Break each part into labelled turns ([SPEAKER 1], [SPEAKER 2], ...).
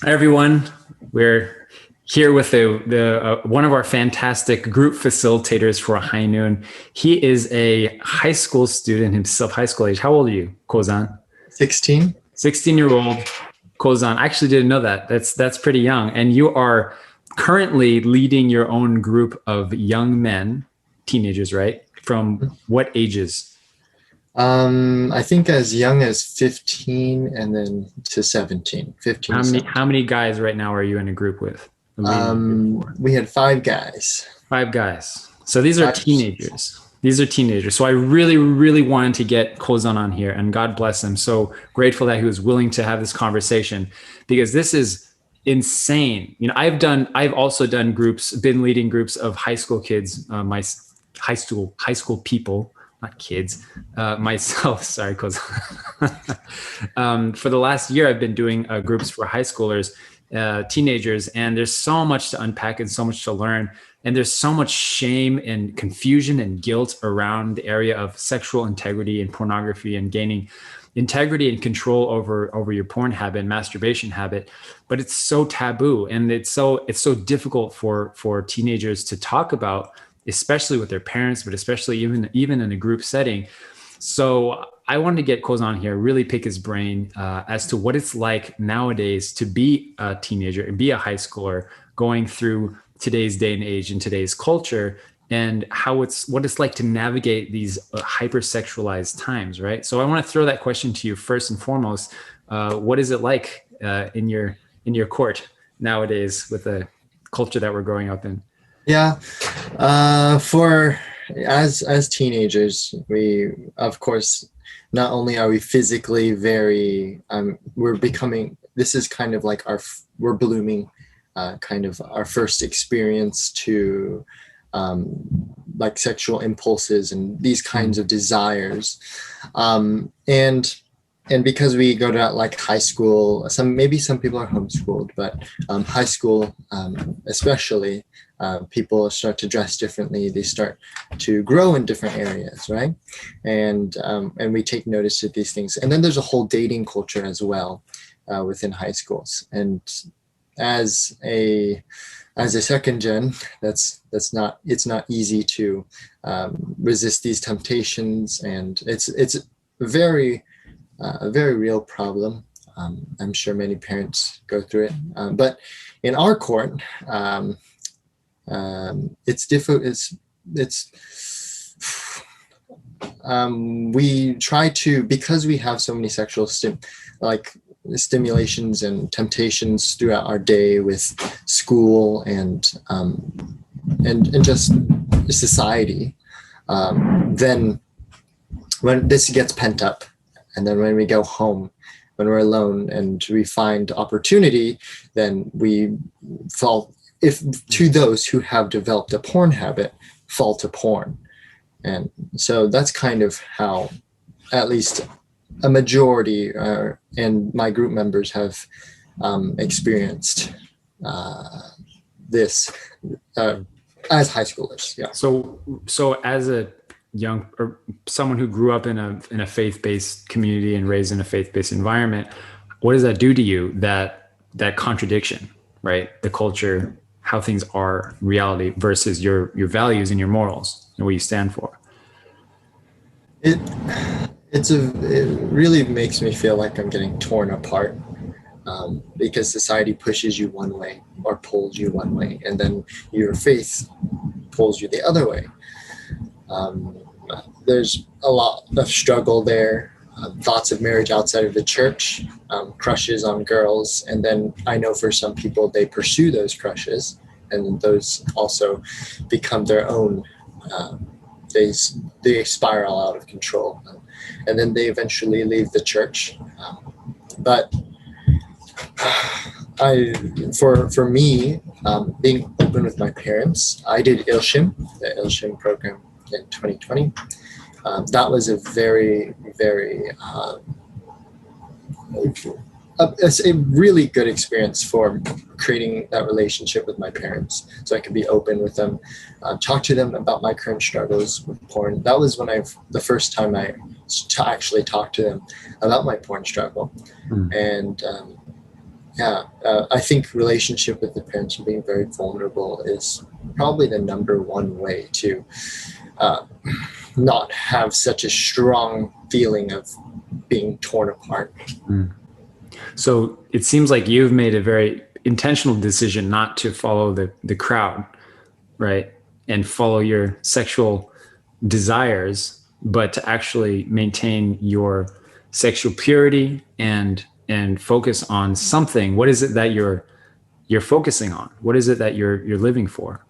[SPEAKER 1] Hi, everyone. We're here with the one of our fantastic group facilitators for High Noon. He is a high school student himself, high school age. How old are you, Kozan?
[SPEAKER 2] 16.
[SPEAKER 1] 16-year-old Kozan. I actually didn't know that. That's pretty young. And you are currently leading your own group of young men, teenagers, right? From what ages?
[SPEAKER 2] I think as young as 15 and then to 17, 15
[SPEAKER 1] How
[SPEAKER 2] to
[SPEAKER 1] many
[SPEAKER 2] 17.
[SPEAKER 1] how many guys right now are you in a group with? Leading a group for?
[SPEAKER 2] We had five guys.
[SPEAKER 1] Five guys. So these are
[SPEAKER 2] Five,
[SPEAKER 1] teenagers. These are teenagers. So I really, really wanted to get Kozan on here, and God bless him. So grateful that he was willing to have this conversation because this is insane. I've also done groups, been leading groups of high school kids, my high school people, not kids, myself. Sorry, Kozan. For the last year, I've been doing groups for high schoolers, teenagers, and there's so much to unpack and so much to learn. And there's so much shame and confusion and guilt around the area of sexual integrity and pornography and gaining integrity and control over your porn habit and masturbation habit. But it's so taboo, and it's so difficult for teenagers to talk about, especially with their parents, but especially even in a group setting. So I wanted to get Kozan here, really pick his brain as to what it's like nowadays to be a teenager and be a high schooler going through today's day and age and today's culture, and what it's like to navigate these hypersexualized times, right? So I want to throw that question to you first and foremost. What is it like in your court nowadays with the culture that we're growing up in?
[SPEAKER 2] Yeah. For as teenagers, we of course not only are we physically very we're becoming, this is kind of like we're blooming, kind of our first experience to like sexual impulses and these kinds of desires, and because we go to like high school, maybe some people are homeschooled, but high school especially, people start to dress differently. They start to grow in different areas, right? And we take notice of these things. And then there's a whole dating culture as well within high schools. And as a second gen, it's not easy to resist these temptations, and it's a very real problem. I'm sure many parents go through it, but in our court, it's difficult. We try to, because we have so many sexual stimulations and temptations throughout our day with school and just society, then when this gets pent up, and then when we go home, when we're alone and we find opportunity, then we fall, if to those who have developed a porn habit, fall to porn. And so that's kind of how at least a majority and my group members have experienced this as high schoolers. Yeah.
[SPEAKER 1] So as a young, or someone who grew up in a faith-based community and raised in a faith-based environment, what does that do to you, that contradiction, right? The culture, how things are, reality versus your values and your morals and what you stand for.
[SPEAKER 2] It really makes me feel like I'm getting torn apart, because society pushes you one way or pulls you one way, and then your faith pulls you the other way. There's a lot of struggle there, thoughts of marriage outside of the church, crushes on girls, and then I know for some people they pursue those crushes, and those also become their own. They spiral out of control, and then they eventually leave the church. But for me, being open with my parents, I did the Ilshim program in 2020. That was a very, very it's a really good experience for creating that relationship with my parents, so I could be open with them, talk to them about my current struggles with porn. That was when the first time I actually talked to them about my porn struggle. And Yeah, I think relationship with the parents and being very vulnerable is probably the number one way to uh, not have such a strong feeling of being torn apart.
[SPEAKER 1] Mm. So it seems like you've made a very intentional decision not to follow the crowd, right? And follow your sexual desires, but to actually maintain your sexual purity and focus on something. What is it that you're focusing on? What is it that you're living for?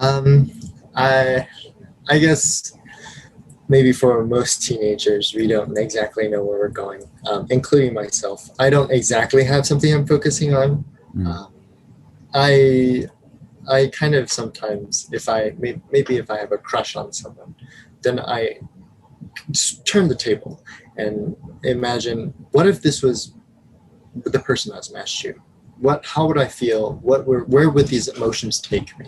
[SPEAKER 2] Um, I I guess maybe for most teenagers, we don't exactly know where we're going, including myself. I don't exactly have something I'm focusing on.
[SPEAKER 1] Mm.
[SPEAKER 2] Um, I I kind of sometimes, if I maybe if I have a crush on someone, then I just turn the table and imagine, what if this was the person that was matched to? How would I feel? Where would these emotions take me?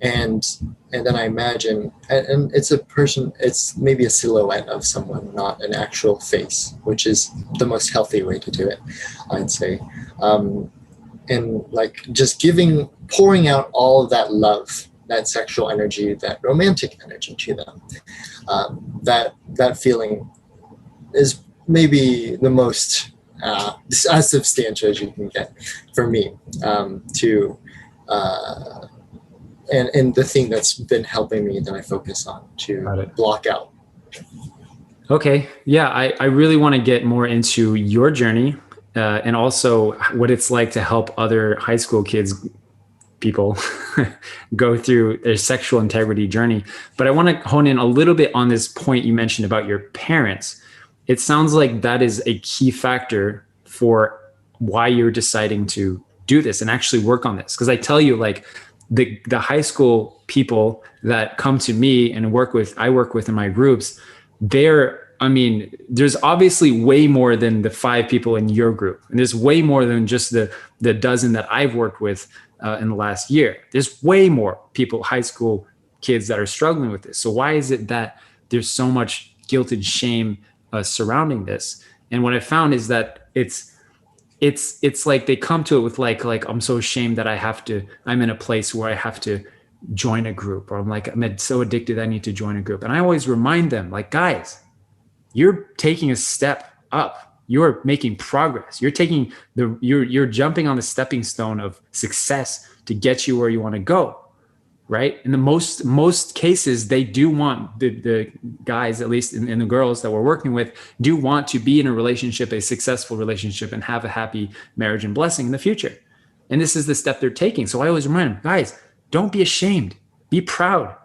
[SPEAKER 2] And then I imagine, and it's a person, it's maybe a silhouette of someone, not an actual face, which is the most healthy way to do it, I'd say. And like just pouring out all of that love, that sexual energy, that romantic energy to them. That feeling is maybe the most as substantial as you can get for me, to and the thing that's been helping me that I focus on to block out.
[SPEAKER 1] Okay. Yeah. I really want to get more into your journey, and also what it's like to help other high school people go through their sexual integrity journey. But I want to hone in a little bit on this point you mentioned about your parents. It sounds like that is a key factor for why you're deciding to do this and actually work on this. Because I tell you, like the high school people that come to me and I work with in my groups, there's obviously way more than the 5 people in your group. And there's way more than just the dozen that I've worked with in the last year. There's way more people, high school kids, that are struggling with this. So why is it that there's so much guilt and shame surrounding this? And what I found is that it's like they come to it with like I'm so ashamed that I'm in a place where I have to join a group, or I'm so addicted I need to join a group. And I always remind them, like, guys, you're taking a step up. You're making progress. You're jumping on the stepping stone of success to get you where you want to go. Right. In the most cases, they do want the guys, at least in the girls that we're working with, do want to be in a relationship, a successful relationship, and have a happy marriage and blessing in the future. And this is the step they're taking. So I always remind them, guys, don't be ashamed. Be proud.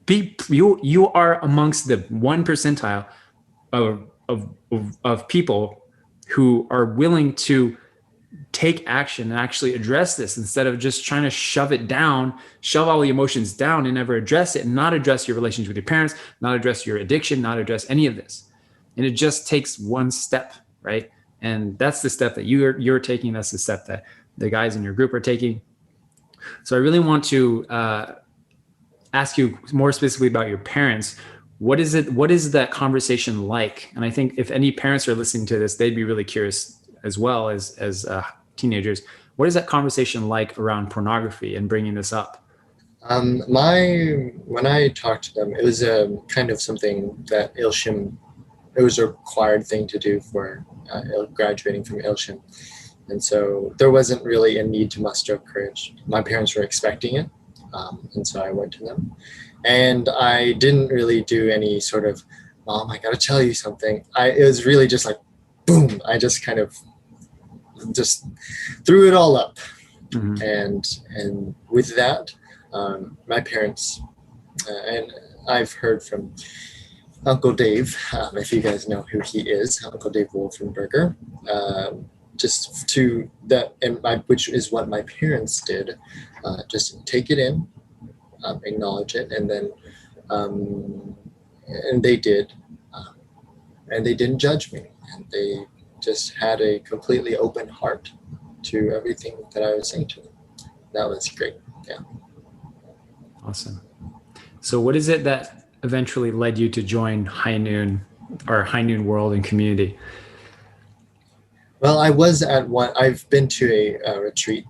[SPEAKER 1] You are amongst the 1 percentile of people who are willing to take action and actually address this, instead of just trying to shove all the emotions down and never address it, and not address your relationship with your parents, not address your addiction, not address any of this. And it just takes one step, right? And that's the step that you're taking. That's the step that the guys in your group are taking. So I really want to ask you more specifically about your parents. What is that conversation like? And I think if any parents are listening to this, they'd be really curious as well as teenagers. What is that conversation like around pornography and bringing this up?
[SPEAKER 2] When I talked to them, it was kind of something that Ilshim, it was a required thing to do for graduating from Ilshim. And so there wasn't really a need to muster up courage. My parents were expecting it. And so I went to them. And I didn't really do any sort of, Mom, I got to tell you something. It was really just like, boom. I just kind of just threw it all up. Mm-hmm. And with that, my parents, and I've heard from Uncle Dave, if you guys know who he is, Uncle Dave Wolfenberger, just to that, which is what my parents did, just take it in, acknowledge it, and then, and they did, and they didn't judge me, and they just had a completely open heart to everything that I was saying to them. That was great. Yeah.
[SPEAKER 1] Awesome. So what is it that eventually led you to join High Noon, or High Noon World and Community?
[SPEAKER 2] Well, I was at one. I've been to a retreat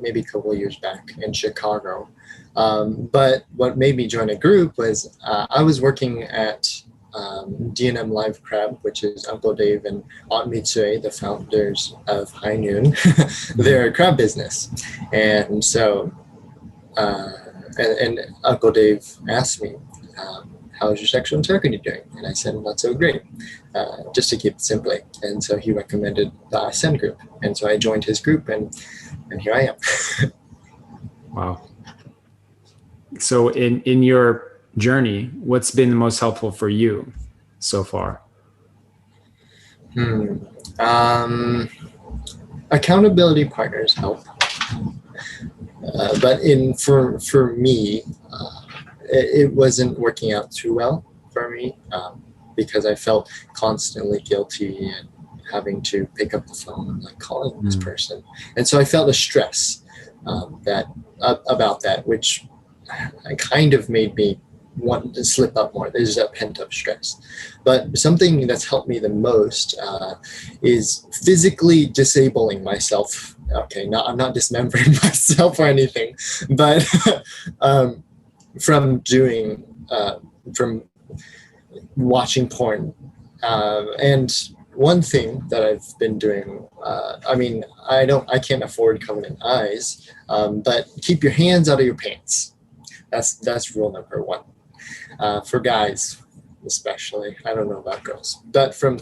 [SPEAKER 2] maybe a couple of years back in Chicago. But what made me join a group was I was working at D&M Live Crab, which is Uncle Dave and Aunt Mitsue, the founders of High Noon, their crab business. And so, and Uncle Dave asked me, how's your sexual integrity doing? And I said, not so great, just to keep it simply. And so he recommended the Ascend group. And so I joined his group, and here I am.
[SPEAKER 1] Wow. So in your journey, what's been the most helpful for you so far?
[SPEAKER 2] Accountability partners help. But for me, it wasn't working out too well for me because I felt constantly guilty and having to pick up the phone and like calling this person. And so I felt a stress about that, which kind of made me want to slip up more. There's a pent-up stress. But something that's helped me the most is physically disabling myself. Okay, I'm not dismembering myself or anything, but from watching porn. And one thing that I've been doing, I can't afford covenant eyes, but keep your hands out of your pants. That's rule number one. For guys, especially. I don't know about girls, but from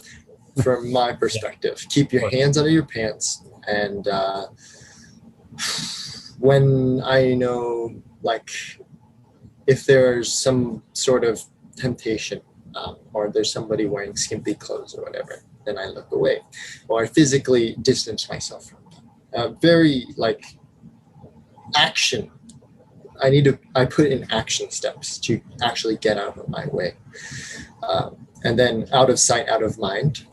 [SPEAKER 2] my perspective, keep your hands out of your pants. And when I know, like, if there's some sort of temptation or there's somebody wearing skimpy clothes or whatever, then I look away or I physically distance myself from them. Very like action. I put in action steps to actually get out of my way. And then out of sight, out of mind.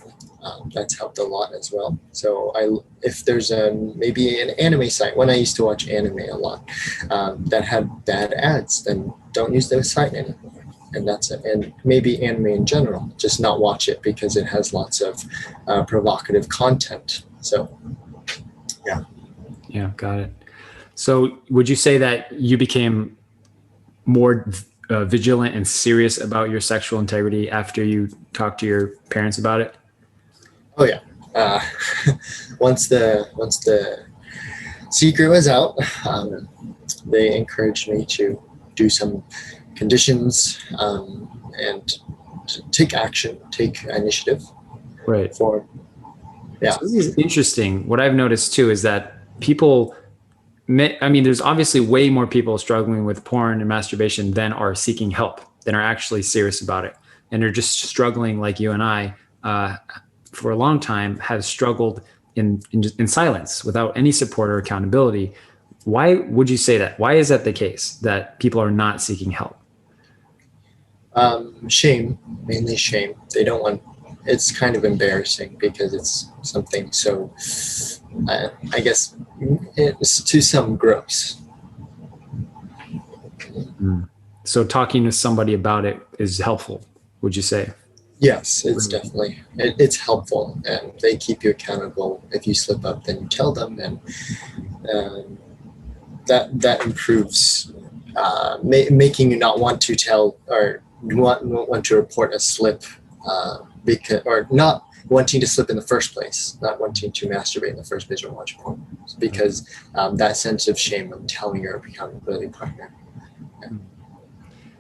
[SPEAKER 2] That's helped a lot as well. So if there's maybe an anime site, when I used to watch anime a lot, that had bad ads, then don't use those site anymore. And that's it. And maybe anime in general, just not watch it because it has lots of provocative content. So, yeah.
[SPEAKER 1] Yeah, got it. So would you say that you became more vigilant and serious about your sexual integrity after you talked to your parents about it?
[SPEAKER 2] Oh yeah. Once the secret was out, they encouraged me to do some conditions and take action, take initiative.
[SPEAKER 1] Right.
[SPEAKER 2] So this
[SPEAKER 1] is interesting. What I've noticed too is that people, there's obviously way more people struggling with porn and masturbation than are seeking help, than are actually serious about it. And they're just struggling like you and I, for a long time, have struggled in silence without any support or accountability. Why would you say that? Why is that the case, that people are not seeking help?
[SPEAKER 2] Shame, mainly shame. They don't want, it's kind of embarrassing because it's something so, I guess, it's to some gross.
[SPEAKER 1] So talking to somebody about it is helpful, would you say?
[SPEAKER 2] Yes, it's definitely, it's helpful, and they keep you accountable. If you slip up, then you tell them, and that improves making you not want to tell or want to report a slip because, or not wanting to slip in the first place, not wanting to masturbate in the first place or watch porn, because that sense of shame of telling your accountability partner. Yeah.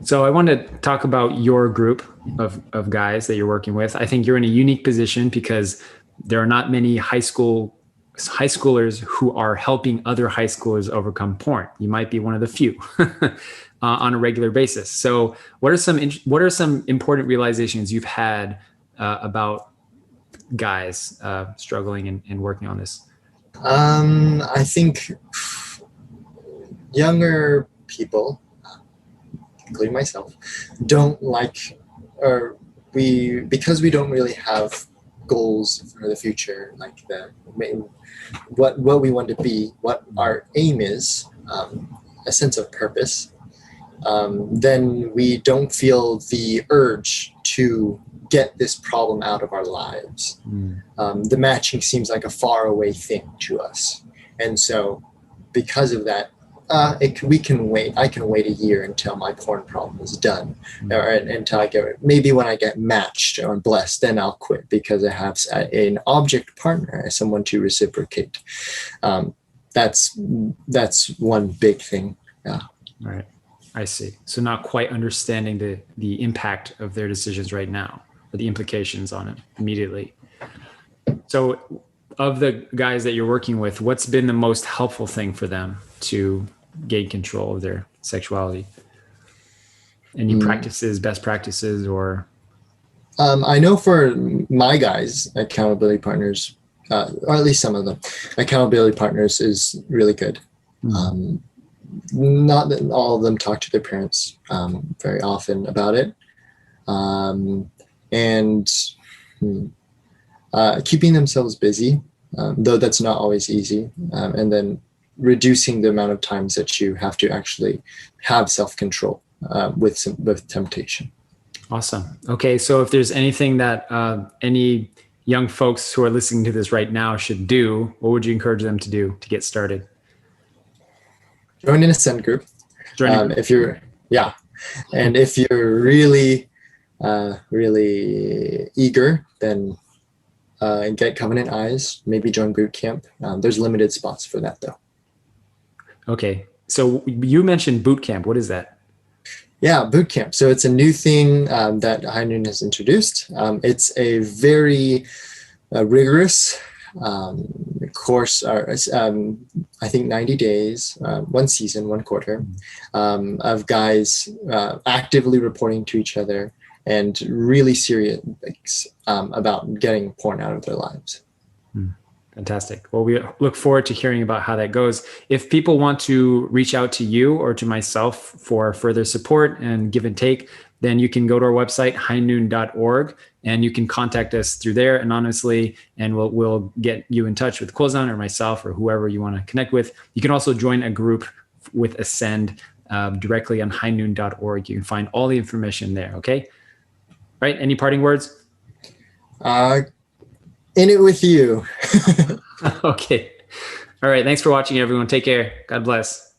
[SPEAKER 1] So I want to talk about your group of guys that you're working with. I think you're in a unique position because there are not many high schoolers who are helping other high schoolers overcome porn. You might be one of the few on a regular basis. So what are some important realizations you've had about guys struggling and working on this?
[SPEAKER 2] I think younger people, including myself, don't like, or because we don't really have goals for the future, like what we want to be, what our aim is, a sense of purpose, then we don't feel the urge to get this problem out of our lives. The matching seems like a faraway thing to us. And so because of that, we can wait. I can wait a year until my porn problem is done, or until I get, maybe when I get matched or blessed, then I'll quit because I have an object partner, someone to reciprocate. That's one big thing. Yeah.
[SPEAKER 1] Right. I see. So not quite understanding the impact of their decisions right now, or the implications on it immediately. So of the guys that you're working with, what's been the most helpful thing for them to gain control of their sexuality? Any practices, best practices, or?
[SPEAKER 2] I know for my guys, accountability partners, or at least some of them, accountability partners is really good. Not that all of them talk to their parents very often about it. And keeping themselves busy, though that's not always easy. And then reducing the amount of times that you have to actually have self-control with temptation.
[SPEAKER 1] Awesome. Okay. So if there's anything that any young folks who are listening to this right now should do, what would you encourage them to do to get started?
[SPEAKER 2] Join an Ascend group. If you're, and if you're really eager, then get Covenant Eyes, maybe join boot camp. There's limited spots for that though.
[SPEAKER 1] Okay. So you mentioned boot camp. What is that?
[SPEAKER 2] Yeah, boot camp. So it's a new thing that High Noon has introduced. It's a very rigorous course, I think 90 days, one season, one quarter, of guys actively reporting to each other and really serious about getting porn out of their lives.
[SPEAKER 1] Fantastic. Well, we look forward to hearing about how that goes. If people want to reach out to you or to myself for further support and give and take, then you can go to our website, highnoon.org, and you can contact us through there anonymously, and we'll get you in touch with Kozan or myself or whoever you want to connect with. You can also join a group with Ascend directly on highnoon.org. You can find all the information there, okay? All right, any parting words?
[SPEAKER 2] In it with you.
[SPEAKER 1] Okay. All right, thanks for watching, everyone. Take care. God bless.